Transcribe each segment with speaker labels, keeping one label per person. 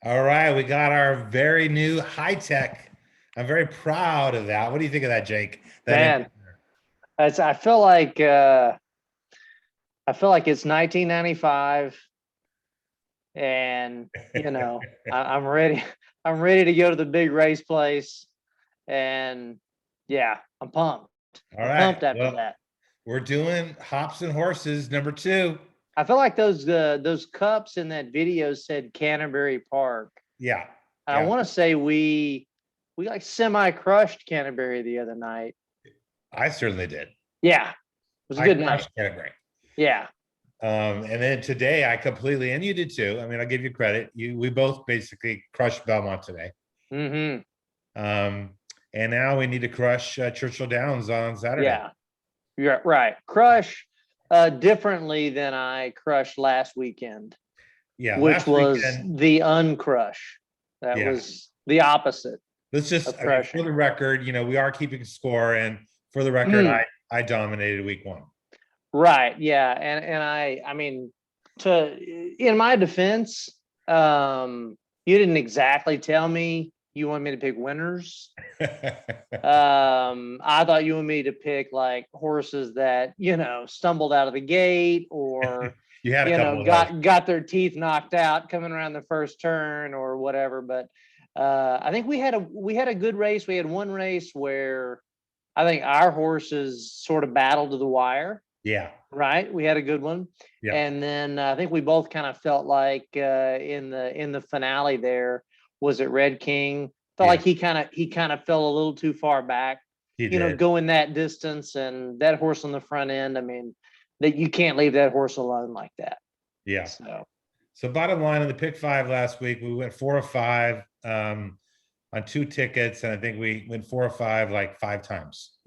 Speaker 1: All right, we got our very new high tech. I'm very proud of that. What do you think of that, Jake? That in-
Speaker 2: Man, I feel like it's 1995, and I'm ready. I'm ready to go to the big race place, and yeah, I'm pumped.
Speaker 1: All
Speaker 2: I'm
Speaker 1: right.
Speaker 2: pumped after
Speaker 1: Well,
Speaker 2: that.
Speaker 1: we're doing hops and horses number two.
Speaker 2: I feel like those cups in that video said Canterbury Park.
Speaker 1: Yeah.
Speaker 2: I
Speaker 1: Yeah.
Speaker 2: want to say we like semi crushed Canterbury the other night.
Speaker 1: I certainly did.
Speaker 2: Yeah, it was a
Speaker 1: I
Speaker 2: good night.
Speaker 1: crushed Canterbury.
Speaker 2: Yeah,
Speaker 1: And then today I completely, and you did too. I mean, I'll give you credit. We both basically crushed Belmont today.
Speaker 2: mm-hmm.
Speaker 1: Um, and now we need to crush Churchill Downs on Saturday.
Speaker 2: Yeah. You're right. Crush differently than I crushed last weekend,
Speaker 1: Yeah,
Speaker 2: which
Speaker 1: last
Speaker 2: was
Speaker 1: weekend.
Speaker 2: the uncrush. That
Speaker 1: Yeah.
Speaker 2: was the opposite
Speaker 1: Let's just,
Speaker 2: of
Speaker 1: I mean, for
Speaker 2: crushing.
Speaker 1: the record, we are keeping score, and for the record,
Speaker 2: Mm,
Speaker 1: I dominated week one.
Speaker 2: right. Yeah. And I mean, to in my defense, you didn't exactly tell me you want me to pick winners. I thought you wanted me to pick like horses that, stumbled out of the gate or
Speaker 1: You had a couple of those.
Speaker 2: got their teeth knocked out coming around the first turn or whatever. But I think we had a good race. We had one race where I think our horses sort of battled to the wire.
Speaker 1: Yeah,
Speaker 2: Right, we had a good one,
Speaker 1: yeah,
Speaker 2: and then I think we both kind of felt like in the finale there, was it Red King? Felt
Speaker 1: yeah.
Speaker 2: like he kind of fell a little too far back,
Speaker 1: He did.
Speaker 2: going that distance, and that horse on the front end. I mean, that you can't leave that horse alone like that.
Speaker 1: Yeah.
Speaker 2: So
Speaker 1: So bottom line in the pick five last week, we went 4 or 5 on 2 tickets, and I think we went 4 or 5 like 5 times.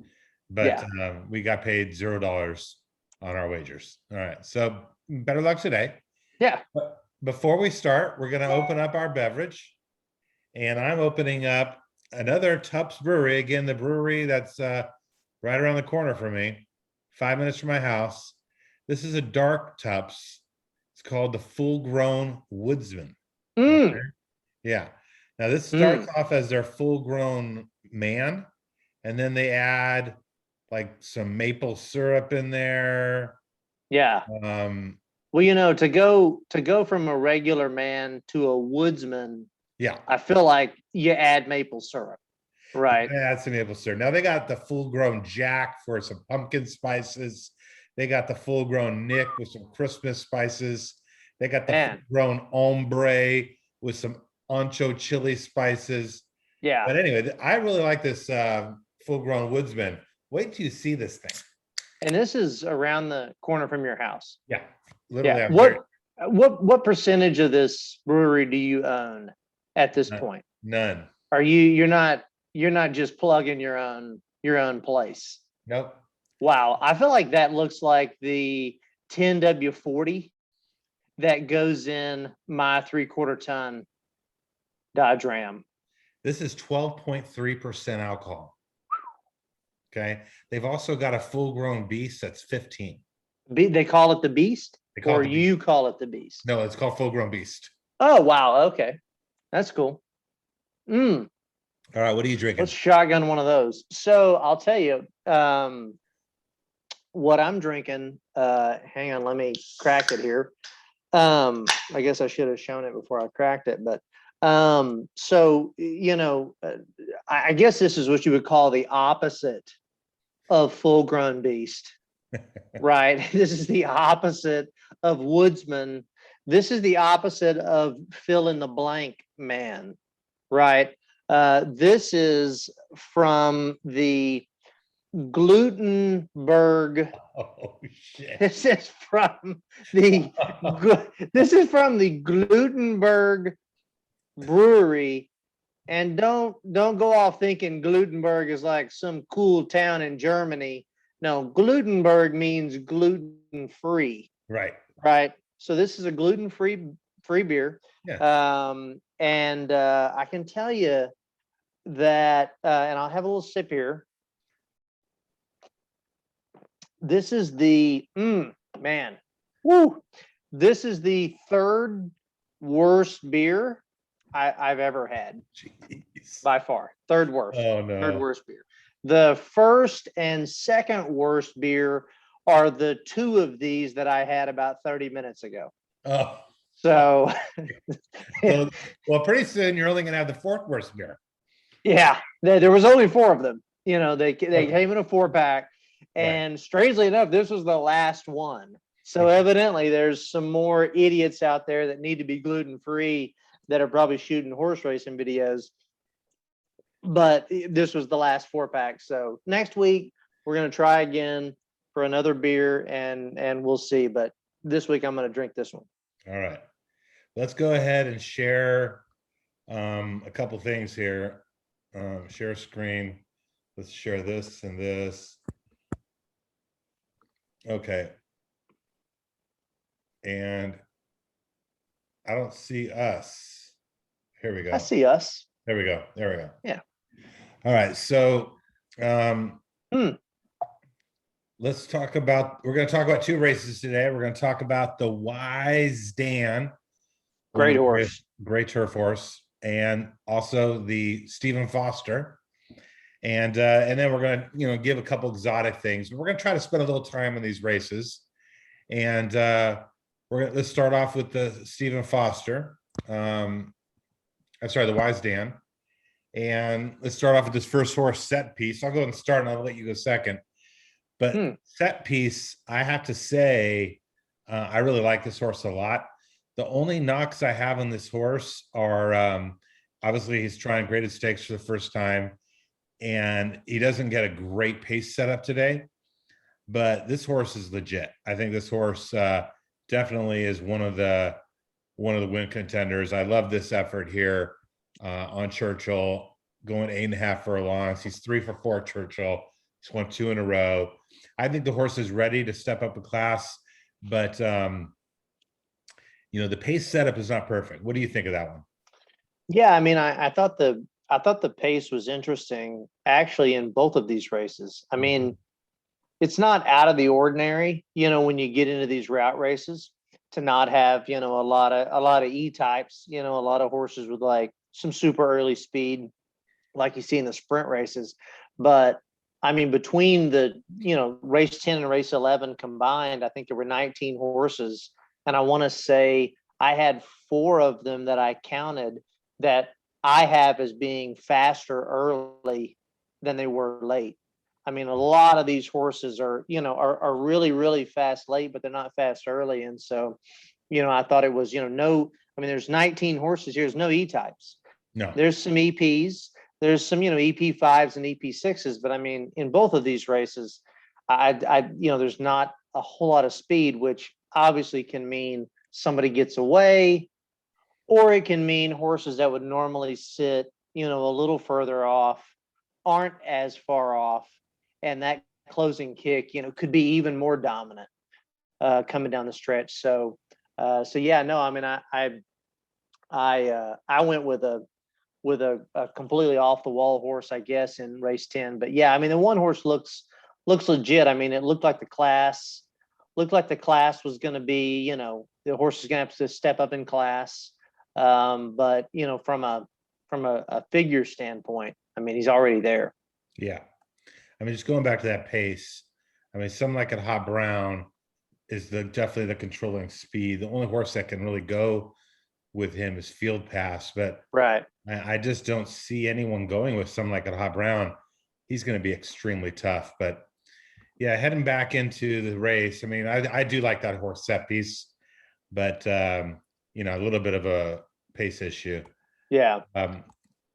Speaker 1: But
Speaker 2: yeah,
Speaker 1: we got paid $0 on our wagers. All right. So better luck today.
Speaker 2: yeah.
Speaker 1: But before we start, we're going to open up our beverage. And I'm opening up another Tupps brewery. Again, the brewery that's right around the corner from me, 5 minutes from my house. This is a dark Tupps. It's called the Full Grown Woodsman. Okay.
Speaker 2: Mm,
Speaker 1: Yeah. Now this starts
Speaker 2: mm,
Speaker 1: off as their full grown man, and then they add like some maple syrup in there.
Speaker 2: yeah.
Speaker 1: Um,
Speaker 2: Well, to go from a regular man to a woodsman,
Speaker 1: yeah,
Speaker 2: I feel like you add maple syrup, right?
Speaker 1: add some maple syrup. Now they got the full grown Jack for some pumpkin spices. They got the full grown Nick with some Christmas spices. They got the full
Speaker 2: Man,
Speaker 1: grown Ombre with some ancho chili spices.
Speaker 2: yeah.
Speaker 1: But anyway, I really like this full grown Woodsman. Wait till you see this thing.
Speaker 2: And this is around the corner from your house.
Speaker 1: Yeah, literally,
Speaker 2: Yeah.
Speaker 1: I'm very
Speaker 2: What percentage of this brewery do you own at this point?
Speaker 1: none.
Speaker 2: You're not just plugging your own place.
Speaker 1: Nope.
Speaker 2: Wow. I feel like that looks like the 10W40 that goes in my 3/4 ton Dodge Ram.
Speaker 1: This is 12.3% alcohol. Okay. They've also got a full grown beast that's 15.
Speaker 2: They call it the Beast,
Speaker 1: They call
Speaker 2: or
Speaker 1: it the beast.
Speaker 2: you call it the Beast?
Speaker 1: No, it's called full grown beast.
Speaker 2: Oh, wow. Okay. That's cool. Mm.
Speaker 1: All right. What are you drinking?
Speaker 2: Let's shotgun one of those. So I'll tell you, what I'm drinking. Hang on, let me crack it here. I guess I should have shown it before I cracked it, but so I guess this is what you would call the opposite of full grown beast, right? This is the opposite of woodsman. This is the opposite of fill in the blank man, right? This is from the Glutenberg.
Speaker 1: Oh shit.
Speaker 2: This is from the this is from the Glutenberg Brewery. And don't go off thinking Glutenberg is like some cool town in Germany. No, Glutenberg means gluten free,
Speaker 1: Right.
Speaker 2: right? So this is a gluten free beer.
Speaker 1: Yeah.
Speaker 2: And I can tell you that, and I'll have a little sip here. This is the man. Woo! This is the third worst beer I've ever had
Speaker 1: Jeez.
Speaker 2: by far. Third worst.
Speaker 1: Oh
Speaker 2: Third
Speaker 1: no.
Speaker 2: worst beer. The first and second worst beer are the two of these that I had about 30 minutes ago.
Speaker 1: Oh.
Speaker 2: So,
Speaker 1: So, well, pretty soon you're only gonna have the fourth worst beer.
Speaker 2: yeah, there was only four of them. You know, they
Speaker 1: Okay.
Speaker 2: came in a 4-pack,
Speaker 1: Right.
Speaker 2: and strangely enough, this was the last one. So evidently, there's some more idiots out there that need to be gluten-free that are probably shooting horse racing videos. But this was the last 4-pack. So next week we're gonna try again for another beer, and we'll see. But this week I'm gonna drink this one.
Speaker 1: All right. Let's go ahead and share a couple things here. Share screen. Let's share this and this. Okay. And I don't see us. Here we go.
Speaker 2: I see us.
Speaker 1: There we go. There we go.
Speaker 2: Yeah.
Speaker 1: All right. So let's talk about, we're going to talk about two races today. We're going to talk about the Wise Dan.
Speaker 2: Great horse.
Speaker 1: Great turf horse. And also the Stephen Foster. And then we're going to, give a couple exotic things. We're going to try to spend a little time in these races. And let's start off with the Stephen Foster. I'm sorry, the Wise Dan. And let's start off with this first horse, Set Piece. I'll go and start, and I'll let you go second. But Set Piece, I have to say, I really like this horse a lot. The only knocks I have on this horse are obviously he's trying graded stakes for the first time, and he doesn't get a great pace setup today. But this horse is legit. I think this horse definitely is one of the win contenders. I love this effort here on Churchill, going 8.5 furlongs. He's 3 for 4 Churchill. He's won 2 in a row. I think the horse is ready to step up a class, but the pace setup is not perfect. What do you think of that one?
Speaker 2: Yeah, I mean, I thought the pace was interesting actually in both of these races. I mean, it's not out of the ordinary, when you get into these route races, to not have, a lot of E-types, a lot of horses with like some super early speed, like you see in the sprint races. But I mean, between the, race 10 and race 11 combined, I think there were 19 horses. And I want to say I had 4 of them that I counted that I have as being faster early than they were late. I mean, a lot of these horses are really, really fast late, but they're not fast early. And so, I thought it was, there's 19 horses here. There's no E-types.
Speaker 1: No.
Speaker 2: There's some EPs. There's some, EP5s and EP6s. But I mean, in both of these races, there's not a whole lot of speed, which obviously can mean somebody gets away, or it can mean horses that would normally sit, a little further off aren't as far off. And that closing kick, could be even more dominant coming down the stretch. So yeah, no, I mean, I went with a completely off the wall horse, I guess, in race 10. But yeah, I mean, the one horse looks legit. I mean, it looked like the class was going to be, the horse is going to have to step up in class. But from a figure standpoint, I mean, he's already there.
Speaker 1: Yeah. I mean, just going back to that pace, I mean, something like a Hot Brown is definitely the controlling speed. The only horse that can really go with him is Field Pass, but
Speaker 2: right.
Speaker 1: I just don't see anyone going with something like a Hot Brown. He's going to be extremely tough. But yeah, heading back into the race, I mean, I do like that horse, Set Piece, but a little bit of a pace issue.
Speaker 2: Yeah.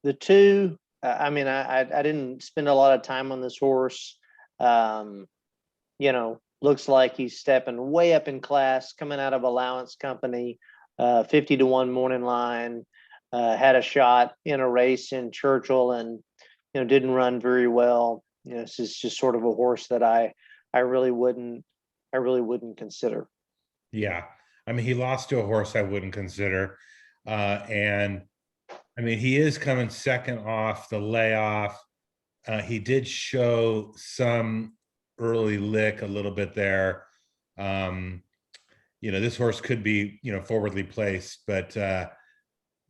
Speaker 2: The two. I mean, I didn't spend a lot of time on this horse. Looks like he's stepping way up in class, coming out of Allowance Company, 50-1 morning line, had a shot in a race in Churchill and, didn't run very well. This is just sort of a horse that I really wouldn't consider.
Speaker 1: Yeah. I mean, he lost to a horse I wouldn't consider. And I mean, he is coming second off the layoff. He did show some early lick a little bit there. This horse could be, forwardly placed, but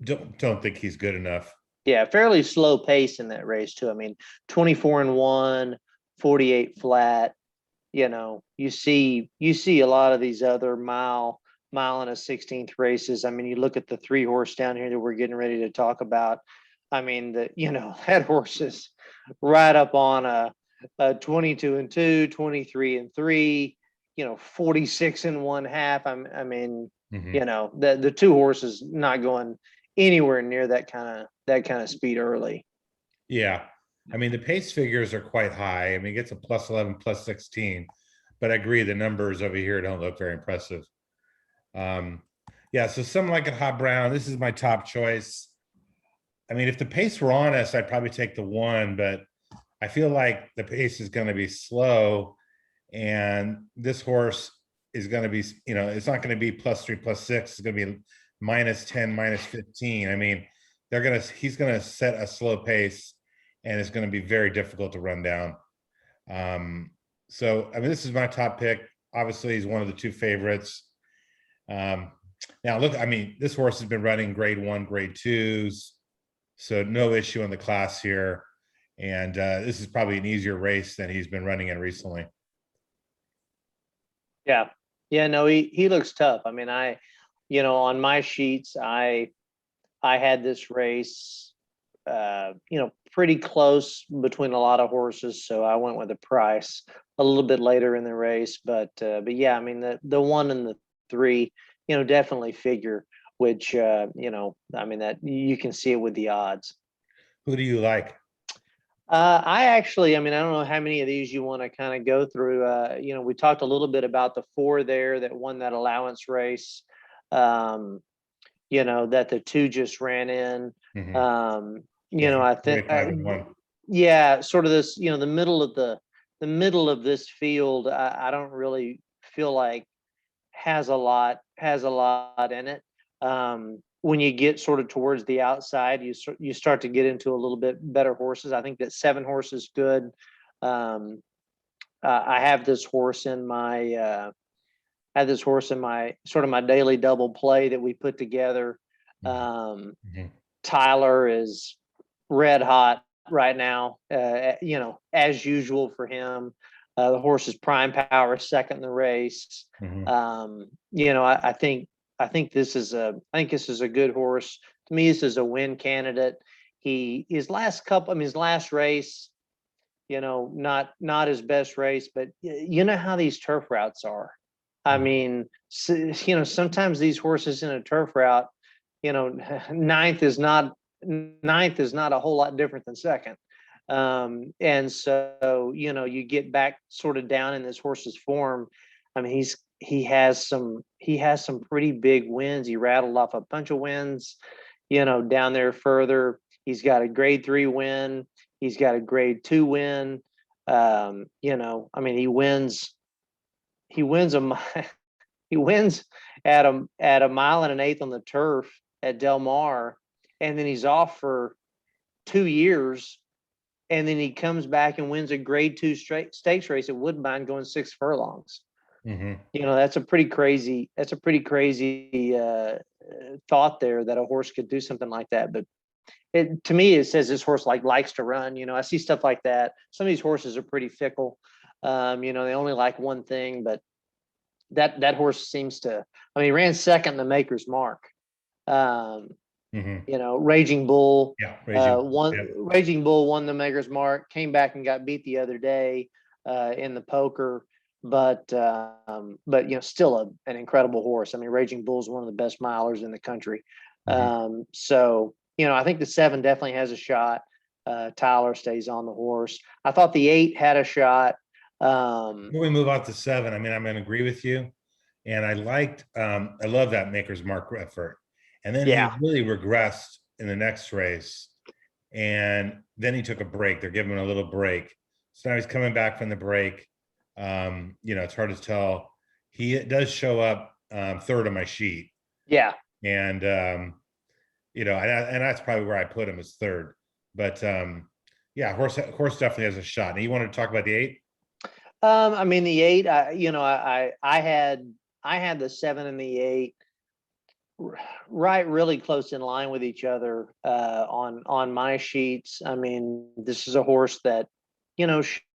Speaker 1: don't think he's good enough.
Speaker 2: Yeah, fairly slow pace in that race too. I mean, 24-1, 48 flat. You see a lot of these other mile and a 16th races. I mean, you look at the 3 horse down here that we're getting ready to talk about. I mean, that horse is right up on a 22-2, 23-3, 46 1/2. I mean,
Speaker 1: Mhm.
Speaker 2: the 2 horses not going anywhere near that kind of speed early.
Speaker 1: Yeah. I mean, the pace figures are quite high. I mean, it gets a +11, +16, but I agree the numbers over here don't look very impressive. Yeah, so something like a Hot Brown, this is my top choice. I mean, if the pace were on us, I'd probably take the 1, but I feel like the pace is going to be slow, and this horse is going to be, it's not going to be +3, +6. It's going to be -10, -15. I mean, he's going to set a slow pace, and it's going to be very difficult to run down. So, I mean, this is my top pick. Obviously, he's one of the 2 favorites. Now, look, I mean, this horse has been running grade 1, grade 2s, so no issue in the class here. And this is probably an easier race than he's been running in recently.
Speaker 2: Yeah. Yeah, no, he looks tough. I mean, on my sheets, I had this race, pretty close between a lot of horses. So I went with a price a little bit later in the race, but yeah, I mean, the 1 and the 3, definitely figure, which, I mean, that you can see it with the odds.
Speaker 1: Who do you like?
Speaker 2: I mean, I don't know how many of these you want to kind of go through. We talked a little bit about the 4 there that won that allowance race, that the 2 just ran in.
Speaker 1: Mhm. Yeah,
Speaker 2: I think,
Speaker 1: 45-1.
Speaker 2: yeah, sort of this, the middle of this field, I don't really feel like has a lot in it. When you get sort of towards the outside, you start to get into a little bit better horses. I think that 7 horses good. I have this horse in my sort of my daily double play that we put together.
Speaker 1: Mhm.
Speaker 2: Tyler is red hot right now, as usual for him. The horse is prime power, second in the race.
Speaker 1: Mhm.
Speaker 2: I think this is a good horse. To me, this is a win candidate. His last race, not his best race, but you know how these turf routes are. I mean, sometimes these horses in a turf route, ninth is not a whole lot different than second. And so, you get back sort of down in this horse's form. I mean, he has some pretty big wins. He rattled off a bunch of wins, down there further. He's got a grade 3 win. He's got a grade 2 win. I mean, he wins he wins at a mile and an eighth on the turf at Del Mar, and then he's off for 2 years, and then he comes back and wins a grade 2 straight stakes race at Woodbine going 6 furlongs.
Speaker 1: Mhm.
Speaker 2: That's a pretty crazy thought there, that a horse could do something like that. But to me, it says this horse likes to run. I see stuff like that. Some of these horses are pretty fickle. They only like one thing, but that horse seems to. I mean, he ran second in the Maker's Mark.
Speaker 1: Mhm.
Speaker 2: Raging Bull.
Speaker 1: Yeah, yeah.
Speaker 2: Raging Bull won the Maker's Mark. Came back and got beat the other day in the poker. But still an incredible horse. I mean, Raging Bull is one of the best milers in the country. So I think the 7 definitely has a shot. Tyler stays on the horse. I thought the 8 had a shot.
Speaker 1: Before we move on to 7, I mean, I'm going to agree with you. And I love that Maker's Mark effort. And then he
Speaker 2: Yeah.
Speaker 1: really regressed in the next race. And then he took a break. They're giving him a little break. So now he's coming back from the break. It's hard to tell. He does show up 3rd on my sheet.
Speaker 2: Yeah.
Speaker 1: And, and that's probably where I put him as 3rd. But yeah, horse definitely has a shot. And you wanted to talk about the 8?
Speaker 2: I mean, the 8, I had the 7 and the 8 right really close in line with each other on my sheets. I mean, this is a horse that,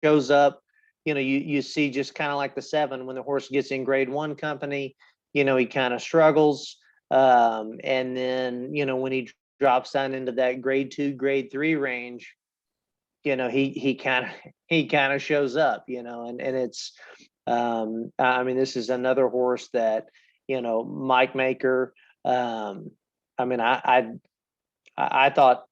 Speaker 2: shows up, you see just kind of like the 7 when the horse gets in grade 1 company, he kind of struggles. And then, when he drops down into that grade 2, grade 3 range, he kind of shows up, and it's I mean, this is another horse that, Mike Maker, I mean, I thought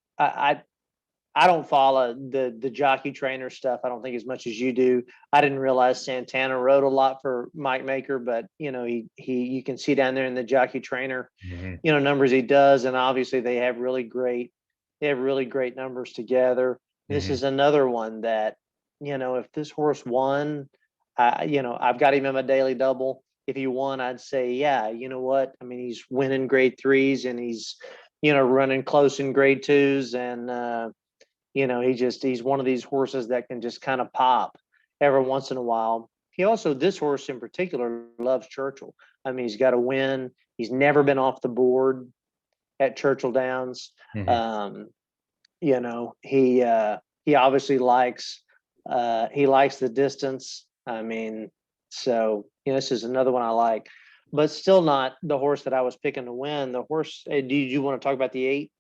Speaker 2: I don't follow the jockey trainer stuff. I don't think as much as you do. I didn't realize Santana rode a lot for Mike Maker, but he you can see down there in the jockey trainer,
Speaker 1: Mhm.
Speaker 2: numbers he does, and obviously they have really great numbers together. This
Speaker 1: Mhm.
Speaker 2: is another one that, if this horse won, I've got him in my daily double. If he won, I'd say, yeah, you know what? I mean, he's winning grade 3s and he's, running close in grade 2s. And, he's one of these horses that can just kind of pop every once in a while. This horse in particular loves Churchill. I mean, he's got a win. He's never been off the board at Churchill Downs.
Speaker 1: Mhm.
Speaker 2: Um, he obviously likes the distance. I mean, so this is another one I like, but still not the horse that I was picking to win. The horse. Do you want to talk about the 8?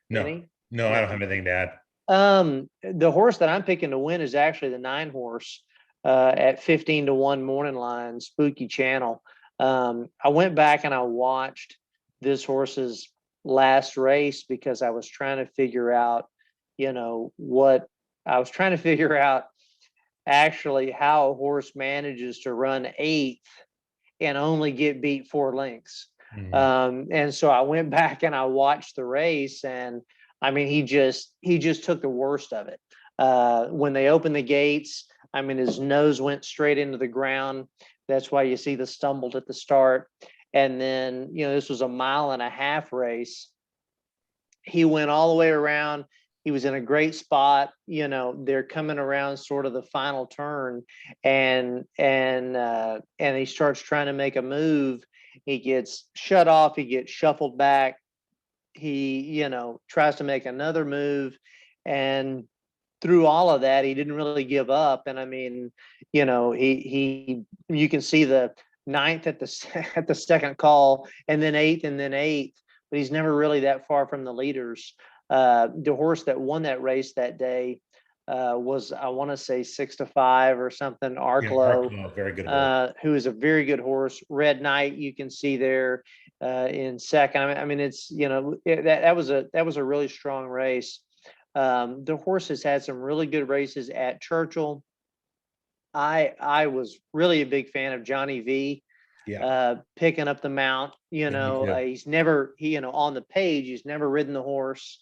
Speaker 1: No,
Speaker 2: Any?
Speaker 1: no, I don't
Speaker 2: No.
Speaker 1: have anything to add.
Speaker 2: The horse that I'm picking to win is actually the 9 horse at 15-1 morning line, Spooky Channel. I went back and I watched this horse's last race because I was trying to figure out, what I was trying to figure out actually how a horse manages to run 8th and only get beat 4 lengths.
Speaker 1: Mhm.
Speaker 2: And so I went back and I watched the race, and I mean, he just took the worst of it. When they opened the gates, I mean, his nose went straight into the ground. That's why you see the stumbled at the start. And then, this was a 1.5 mile race. He went all the way around. He was in a great spot. They're coming around sort of the final turn, and he starts trying to make a move. He gets shut off. He gets shuffled back. He, tries to make another move, and through all of that, he didn't really give up. And I mean, he you can see the 9th at the at the second call, and then 8th, and then 8th, but he's never really that far from the leaders. The horse that won that race that day was, I want to say, 6-5 or something.
Speaker 1: Yeah,
Speaker 2: Arklow,
Speaker 1: Arklow, very good horse.
Speaker 2: who is a very good horse. Red Knight, you can see there in second. I mean, it's that was a really strong race. The horse has had some really good races at Churchill. I was really a big fan of Johnny V
Speaker 1: Yeah,
Speaker 2: picking up the mount.
Speaker 1: yeah, me too.
Speaker 2: He's never on the page, he's never ridden the horse.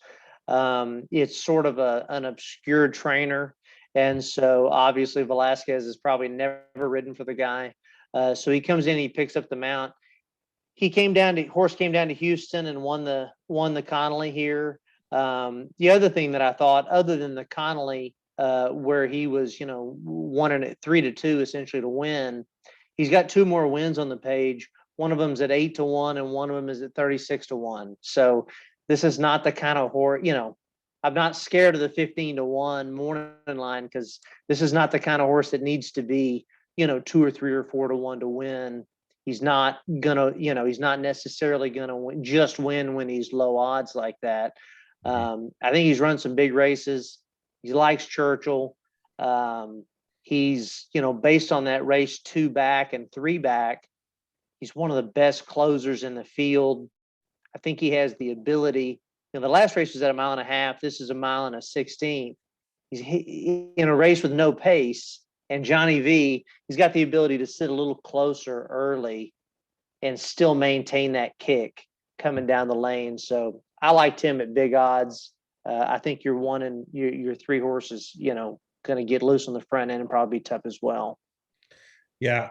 Speaker 2: It's sort of an obscure trainer, and so obviously Velasquez has probably never ridden for the guy. So he comes in, he picks up the mount. Horse came down to Houston and won the Connolly here. The other thing that I thought, other than the Connolly, where he was, wanting it 3-2 essentially to win, he's got 2 more wins on the page. One of them's at 8-1, and one of them is at 36-1. So this is not the kind of horse, I'm not scared of the 15-1 morning line, because this is not the kind of horse that needs to be, 2 or 3 or 4-1 to win. He's not necessarily gonna just win when he's low odds like that.
Speaker 1: Mhm.
Speaker 2: I think he's run some big races. He likes Churchill. He's, based on that race 2 back and 3 back, he's one of the best closers in the field. I think he has the ability. The last race was at 1.5 miles. This is 1 1/16 miles. He's in a race with no pace, and Johnny V, he's got the ability to sit a little closer early and still maintain that kick coming down the lane. So I liked him at big odds. I think your 1 and your 3 horses, going to get loose on the front end and probably be tough as well.
Speaker 1: Yeah.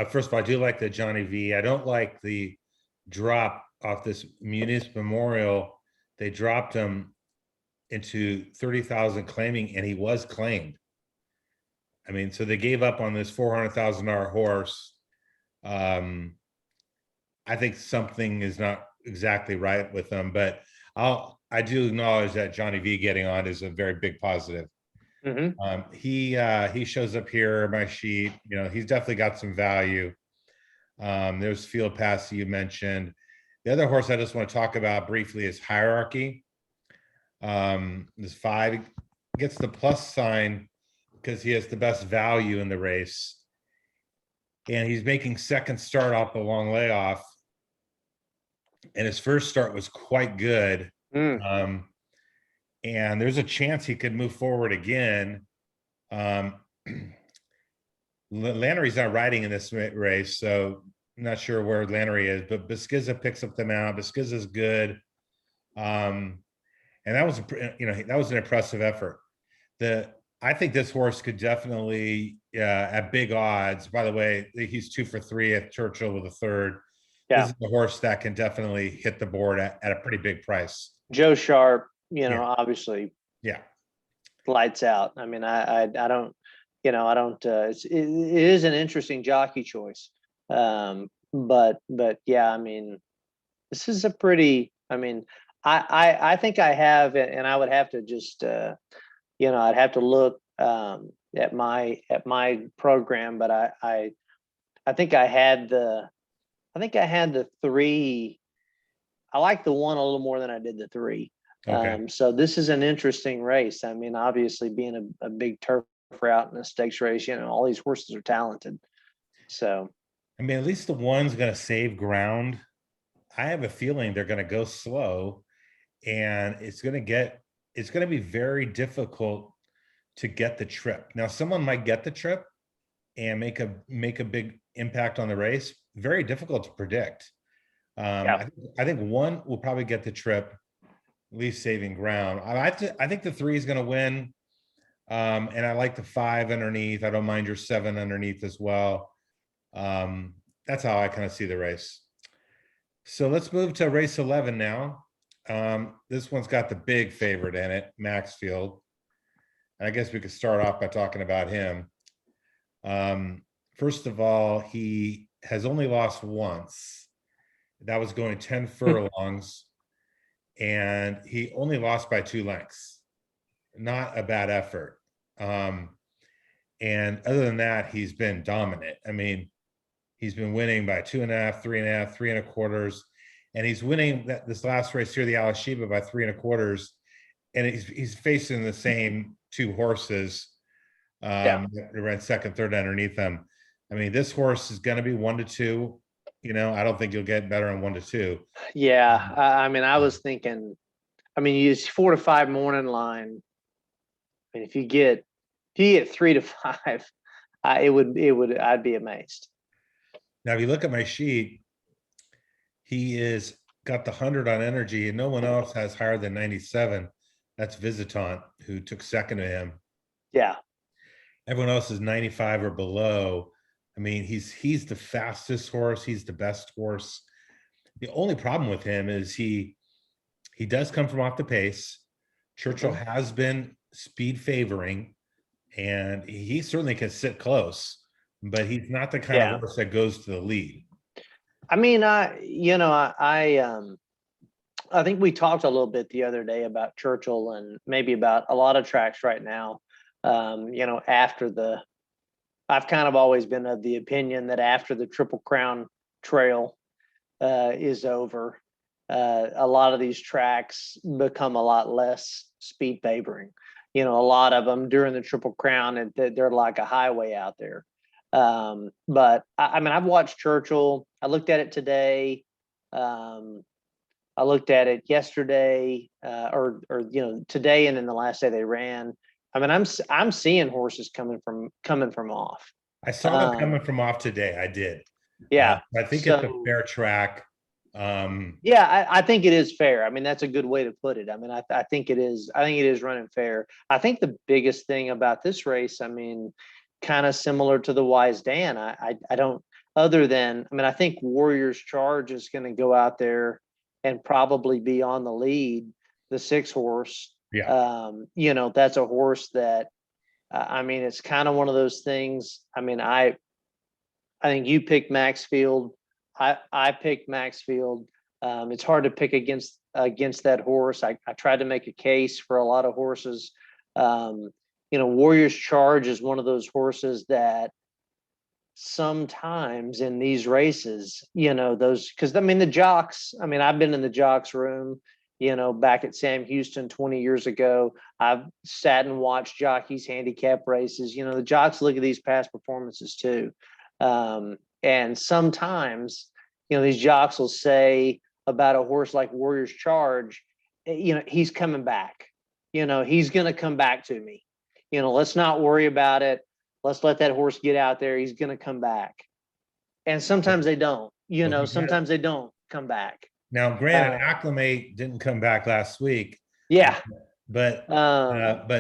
Speaker 1: First of all, I do like the Johnny V. I don't like the drop off this Muniz Memorial. They dropped him into 30,000 claiming, and he was claimed. I mean, so they gave up on this $400,000 horse. Um, I think something is not exactly right with them, but I do acknowledge that Johnny V getting on is a very big positive.
Speaker 2: Mhm.
Speaker 1: He shows up here, my sheet, he's definitely got some value. There's Field Pass you mentioned. The other horse I just want to talk about briefly is Hierarchy. This 5 gets the plus sign because he has the best value in the race. And he's making second start off the long layoff. And his first start was quite good.
Speaker 2: Mm.
Speaker 1: And there's a chance he could move forward again. Lannery's not riding in this race, so I'm not sure where Lannery is, but Beskiza picks up the mount. Beskiza's good. And that was, that was an impressive effort. I think this horse could definitely, at big odds, by the way, he's 2 for 3 at Churchill with a third.
Speaker 2: Yeah.
Speaker 1: This is a horse that can definitely hit the board at a pretty big price.
Speaker 2: Joe Sharp,
Speaker 1: Yeah.
Speaker 2: obviously
Speaker 1: Yeah.
Speaker 2: lights out. I mean, I don't, it is an interesting jockey choice. But yeah, I mean, this is a pretty, I mean, I think I have, and I would have to just, I'd have to look at my program, but I think I had the 3. I like the 1 a little more than I did the 3.
Speaker 1: Okay.
Speaker 2: So this is an interesting race. I mean, obviously being a big turf route in a stakes race, all these horses are talented. So,
Speaker 1: I mean, at least the 1's going to save ground. I have a feeling they're going to go slow, and it's going to be very difficult to get the trip. Now, someone might get the trip and make a big impact on the race. Very difficult to predict.
Speaker 2: yeah.
Speaker 1: I think 1 will probably get the trip, at least saving ground. I think the 3 is going to win. And I like the 5 underneath. I don't mind your 7 underneath as well. That's how I kind of see the race. So let's move to race 11 now. This one's got the big favorite in it, Maxfield. And I guess we could start off by talking about him. First of all, he has only lost once. That was going 10 furlongs, and he only lost by 2 lengths. Not a bad effort. And other than that, he's been dominant. I mean, he's been winning by 2.5, 3.5, 3.25, and he's winning this last race here, the Alashiba, by 3.25. And he's facing the same 2 horses that ran second, third underneath him. I mean, this horse is going to be 1 to 2. I don't think you'll get better on 1 to 2.
Speaker 2: Yeah. I mean, I was thinking, I mean, you use 4 to 5 morning line. I mean, if you get 3 to 5, I'd be amazed.
Speaker 1: Now, if you look at my sheet, he is got the 100 on energy, and no one else has higher than 97. That's Visitant, who took second to him.
Speaker 2: Yeah.
Speaker 1: Everyone else is 95 or below. I mean, he's the fastest horse. He's the best horse. The only problem with him is he does come from off the pace. Churchill has been speed favoring, and he certainly can sit close, but he's not the kind of horse that goes to the lead.
Speaker 2: I mean, I think we talked a little bit the other day about Churchill and maybe about a lot of tracks right now. I've kind of always been of the opinion that after the Triple Crown Trail is over, a lot of these tracks become a lot less speed favoring. A lot of them during the Triple Crown, and they're like a highway out there. But I mean, I've watched Churchill. I looked at it today. I looked at it yesterday, or today, and then the last day they ran. I mean, I'm seeing horses coming from off.
Speaker 1: I saw them coming from off today. I did.
Speaker 2: Yeah.
Speaker 1: I think it's a fair track.
Speaker 2: Yeah, I think it is fair. I mean, that's a good way to put it. I mean, I think it is. I think it is running fair. I think the biggest thing about this race, I mean, kind of similar to the Wise Dan. I don't. Other than, I mean, I think Warrior's Charge is going to go out there and probably be on the lead, the 6 horse.
Speaker 1: Yeah.
Speaker 2: That's a horse that, I mean, it's kind of one of those things. I mean, I think you picked Maxfield. I picked Maxfield. It's hard to pick against that horse. I tried to make a case for a lot of horses. Warrior's Charge is one of those horses that sometimes in these races, because the jocks, I've been in the jocks room, back at Sam Houston 20 years ago. I've sat and watched jockeys handicap races. The jocks look at these past performances too. And sometimes, these jocks will say about a horse like Warrior's Charge, he's coming back. He's going to come back to me. Let's not worry about it. Let's let that horse get out there. He's going to come back. And sometimes they don't, sometimes they don't come back.
Speaker 1: Now, granted, Acclimate didn't come back last week.
Speaker 2: Yeah.
Speaker 1: But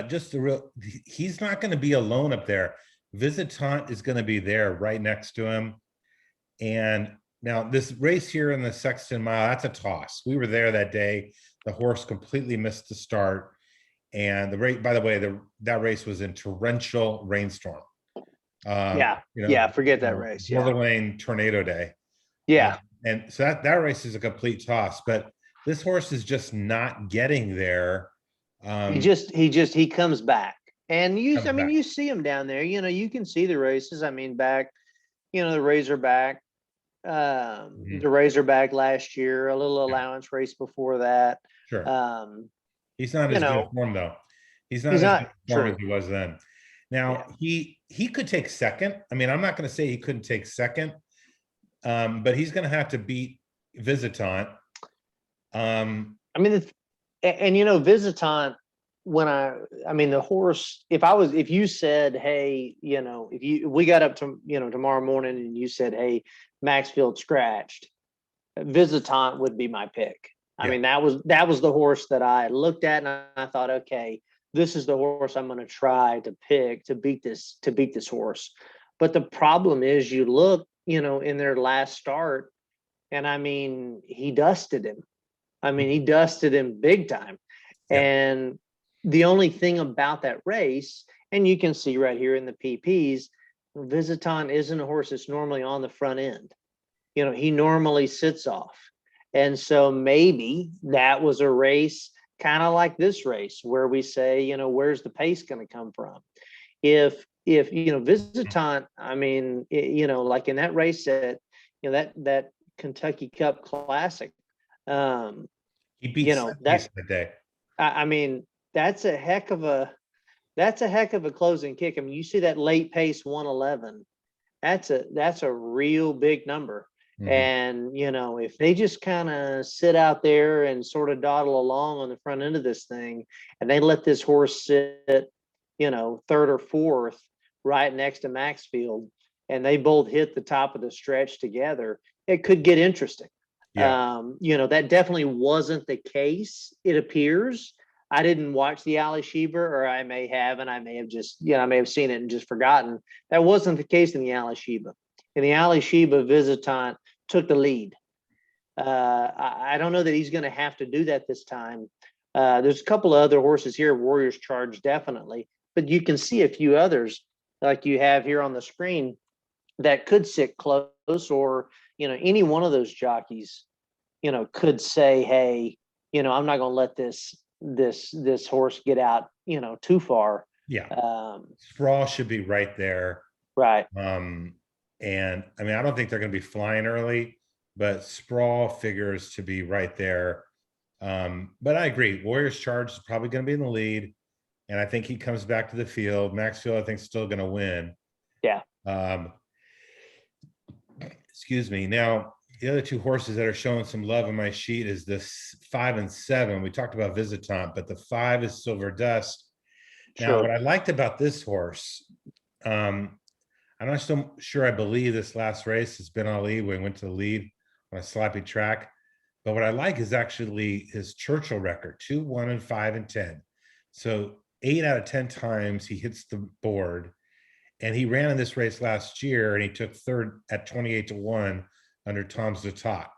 Speaker 1: just he's not going to be alone up there. Visitant is going to be there right next to him. And now this race here in the Sexton Mile, that's a toss. We were there that day. The horse completely missed the start. And the race, by the way, that race was in torrential rainstorm.
Speaker 2: Forget that race.
Speaker 1: Northern Lane tornado day.
Speaker 2: Yeah.
Speaker 1: And so that race is a complete toss, but this horse is just not getting there.
Speaker 2: He comes back. And you see him down there, you can see the races. Back, the Razorback, the Razorback last year, a little allowance race before that.
Speaker 1: Sure. He's not as good form though. He's not as good form as he was then. Now he could take second. I'm not going to say he couldn't take second, but he's going to have to beat Visitant.
Speaker 2: Visitant, the horse, if you said, hey, if we got up to, tomorrow morning and you said, hey, Maxfield scratched, Visitant would be my pick. That was the horse that I looked at and I thought, okay, this is the horse I'm going to try to pick to beat this horse. But the problem is you look, in their last start, and he dusted him. He dusted him big time. Yeah. And the only thing about that race, and you can see right here in the PPs, Visitant isn't a horse that's normally on the front end. He normally sits off. And so maybe that was a race kind of like this race where we say, where's the pace going to come from? If Visitant, like in that race that, that Kentucky Cup Classic,
Speaker 1: he beat that day.
Speaker 2: That's a heck of a closing kick. You see that late pace 111. That's a real big number. Mm-hmm. And if they just kind of sit out there and sort of dawdle along on the front end of this thing, and they let this horse sit, third or fourth right next to Maxfield, and they both hit the top of the stretch together, it could get interesting. Yeah. That definitely wasn't the case, it appears. I didn't watch the Ali Sheba, or I may have, and I may have just, I may have seen it and just forgotten. That wasn't the case in the Ali Sheba. In the Ali Sheba, Visitant took the lead. I don't know that he's going to have to do that this time. There's a couple of other horses here, Warrior's Charge, definitely, but you can see a few others like you have here on the screen that could sit close, or, any one of those jockeys, could say, hey, I'm not going to let this horse get out, too far.
Speaker 1: Yeah. Sprawl should be right there.
Speaker 2: Right.
Speaker 1: And I don't think they're going to be flying early, but Sprawl figures to be right there. But I agree. Warrior's Charge is probably going to be in the lead. And I think he comes back to the field. Maxfield, I think, is still going to win.
Speaker 2: Yeah.
Speaker 1: Excuse me. Now, the other two horses that are showing some love on my sheet is this 5 and 7. We talked about Visitant, but the 5 is Silver Dust. Now, what I liked about this horse, I'm not so sure I believe this last race has been Ali when he went to the lead on a sloppy track. But what I like is actually his Churchill record, 2, 1, and 5 and 10. So 8 out of 10 times he hits the board. And he ran in this race last year and he took third at 28-1 under Tom's the Top.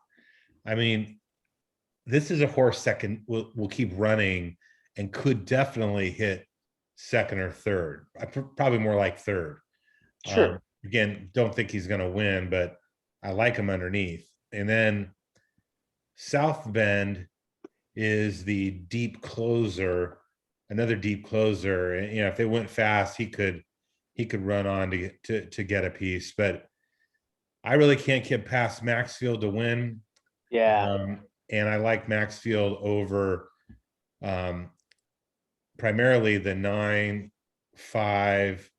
Speaker 1: This is a horse that will keep running and could definitely hit second or third. Probably more like third.
Speaker 2: Sure.
Speaker 1: Again, don't think he's going to win, but I like him underneath. And then South Bend is the deep closer, another deep closer. And, if they went fast, he could run on to get a piece. But I really can't get past Maxfield to win.
Speaker 2: Yeah.
Speaker 1: And I like Maxfield over primarily the 9, 5,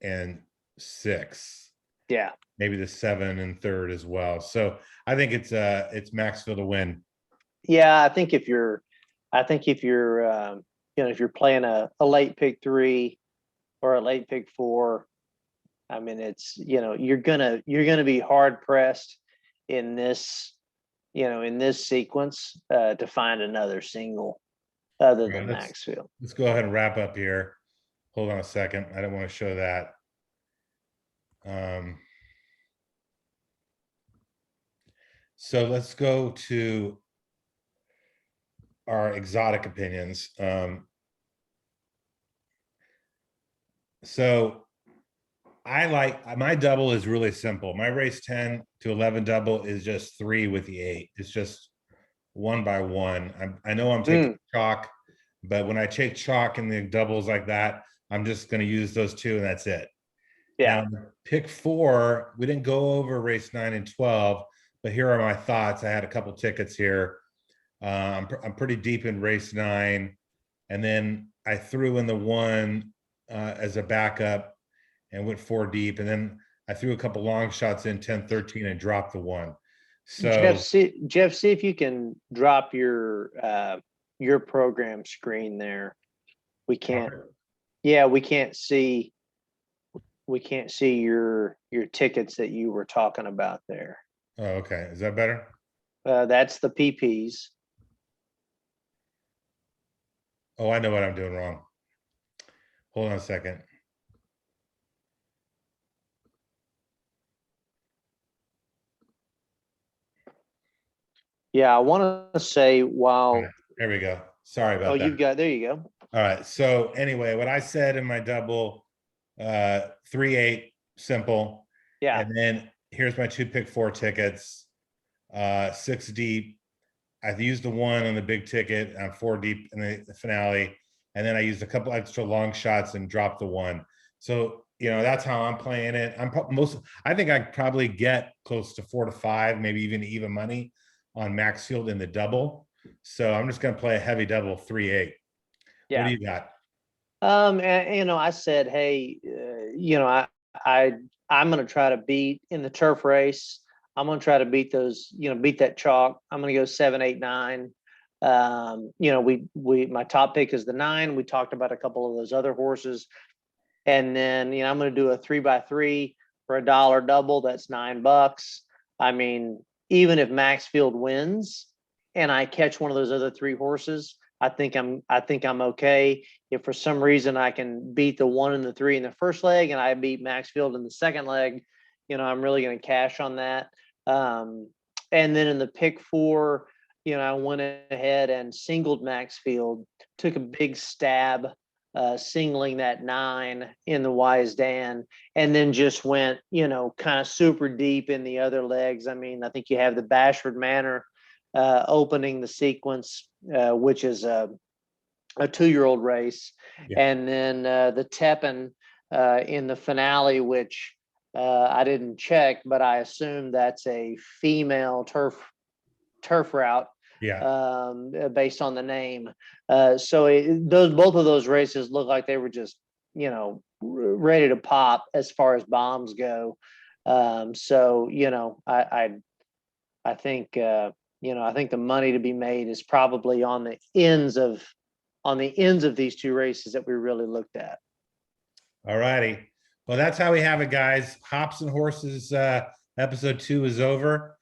Speaker 1: and 6.
Speaker 2: Yeah.
Speaker 1: Maybe the 7 and 3rd as well. So I think it's Maxfield to win.
Speaker 2: Yeah, I think if you're if you're playing a late pick 3 or a late pick 4, I mean, it's, you're gonna be hard pressed in this, in this sequence to find another single other than Maxfield.
Speaker 1: Let's go ahead and wrap up here. Hold on a second. I don't want to show that. So let's go to our exotic opinions. So I like, my double is really simple. My race 10 to 11 double is just 3 with the 8. It's just 1 by 1. I know I'm taking chalk, but when I take chalk in the doubles like that, I'm just going to use those 2 and that's it.
Speaker 2: Yeah.
Speaker 1: Now, pick 4, we didn't go over race 9 and 12, but here are my thoughts. I had a couple tickets here. I'm pretty deep in race 9, and then I threw in the 1 as a backup and went 4 deep, and then I threw a couple long shots in 10, 13 and dropped the 1. So
Speaker 2: Jeff, see if you can drop your program screen there. We can't. Yeah, we can't see. We can't see your tickets that you were talking about there.
Speaker 1: Oh, okay. Is that better?
Speaker 2: That's the PPs.
Speaker 1: Oh, I know what I'm doing wrong. Hold on a second.
Speaker 2: Yeah, I want to say while.
Speaker 1: There we go. Sorry about that.
Speaker 2: You've got, there you go.
Speaker 1: All right. So anyway, what I said in my double, 3-8, simple.
Speaker 2: Yeah.
Speaker 1: And then here's my 2 pick 4 tickets, 6 deep. I've used the 1 on the big ticket. I'm 4 deep in the finale. And then I used a couple extra long shots and dropped the 1. So, that's how I'm playing it. I think I probably get close to 4 to 5, maybe even money on Maxfield in the double. So I'm just going to play a heavy double 3-8.
Speaker 2: Yeah.
Speaker 1: What do you got?
Speaker 2: And, I said, hey, I'm going to try to beat in the turf race. I'm going to try to beat those, beat that chalk. I'm going to go 7, 8, 9. My top pick is the 9. We talked about a couple of those other horses. And then, I'm going to do a 3x3 for $1 double. That's $9. I mean, even if Maxfield wins and I catch one of those other 3 horses, I think I'm okay. If for some reason I can beat the 1 and the 3 in the first leg and I beat Maxfield in the second leg, I'm really going to cash on that. And then in the pick 4, I went ahead and singled Maxfield, took a big stab, singling that 9 in the Wise Dan, and then just went, kind of super deep in the other legs. I mean, I think you have the Bashford Manor opening the sequence, which is a 2-year-old race. Yeah. And then the Teppan in the finale, which I didn't check, but I assume that's a female turf route. Yeah. Based on the name. So both of those races look like they were just, ready to pop as far as bombs go. So, I think, I think the money to be made is probably on the ends of these 2 races that we really looked at.
Speaker 1: All righty. Well, that's how we have it, guys. Hops and Horses episode 2 is over.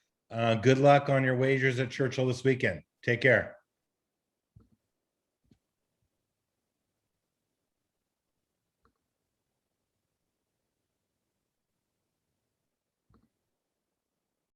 Speaker 1: Good luck on your wagers at Churchill this weekend. Take care.